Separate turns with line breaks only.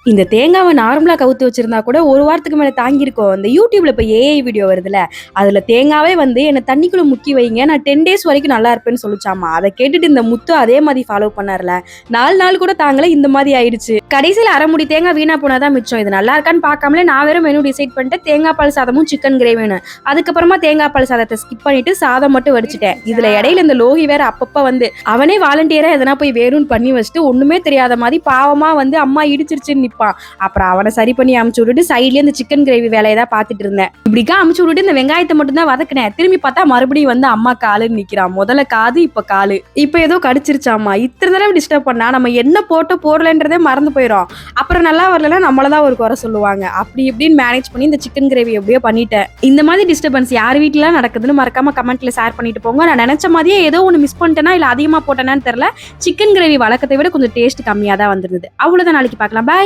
இந்த தேங்காவை நார்மலா கவுத்து வச்சிருந்தா கூட ஒரு வாரத்துக்கு மேல தாங்கியிருக்கும். இந்த யூடியூப்ல இப்ப ஏஐ வீடியோ வருதுல்ல, அதுல தேங்காவே வந்து என்ன தண்ணிக்குள்ள முக்கி வைங்க, நான் 10 டேஸ் வரைக்கும் நல்லா இருப்பேன்னு சொல்லுச்சாமா. அதை கேட்டுட்டு இந்த முத்து அதே மாதிரி ஃபாலோ பண்ணார்ல, 4 நாள் கூட தாங்கல, இந்த மாதிரி ஆயிடுச்சு. கடைசியில அரை முடி தேங்காய் வீணா போனாதான் மிச்சம். இது நல்லா இருக்கான்னு பார்க்காமலே நான் வேற மெனு டிசைட் பண்ணிட்டு தேங்காய் பால் சாதமும் சிக்கன் கிரேவின்னு. அதுக்கப்புறமா தேங்காய் பால் சாதத்தை ஸ்கிப் பண்ணிட்டு சாதம் மட்டும் வடிச்சிட்டேன். இதுல இடையில இந்த லோகி வேற அப்பப்ப வந்து அவனே வாலண்டியரா எதனா போய் வேணும்னு பண்ணி வச்சுட்டு ஒண்ணுமே தெரியாத மாதிரி பாவமா வந்து அம்மா இடிச்சிருச்சுன்னு நிப்பான். அப்புறம் அவனை சரி பண்ணி அமுச்சு விட்டுட்டு சைட்லயே இந்த சிக்கன் கிரேவி வேலையை தான் பாத்துட்டு இருந்தேன். இப்படிக்கா அமுச்சு விட்டுட்டு இந்த வெங்காயத்தை மட்டும் தான் வதக்கினேன். திரும்பி பார்த்தா மறுபடியும் வந்து அம்மா காலுன்னு நிக்கிறான். முதல்ல காது, இப்ப காலு. இப்ப ஏதோ கடிச்சிருச்சாமா. இத்தனை தடவை டிஸ்டர்ப் பண்ணா நம்ம என்ன போட்டோ போடலன்றதே மறந்து போயிடும். அப்புறம் நல்லா வரலன்னா நம்மளதான் ஒரு குறை சொல்லுவாங்க. அப்படி இப்படின்னு மேனேஜ் பண்ணி இந்த சிக்கன் கிரேவி எப்படியோ பண்ணிட்டேன். இந்த மாதிரி டிஸ்டர்பன்ஸ் யார் வீட்டுல நடக்குதுன்னு மறக்காம கமெண்ட்ல ஷேர் பண்ணிட்டு போங்க. நான் நினைச்ச மாதிரியே ஏதோ ஒன்று மிஸ் பண்ணிட்டேனா இல்ல அதிகமா போட்டேனான்னு தெரியல. சிக்கன் கிரேவி வழக்கத்தை விட கொஞ்சம் டேஸ்ட் கம்மியா தான் வந்திருந்தது. அவ்வளவுதான். நாளைக்கு பார்க்கலாம். பாய்.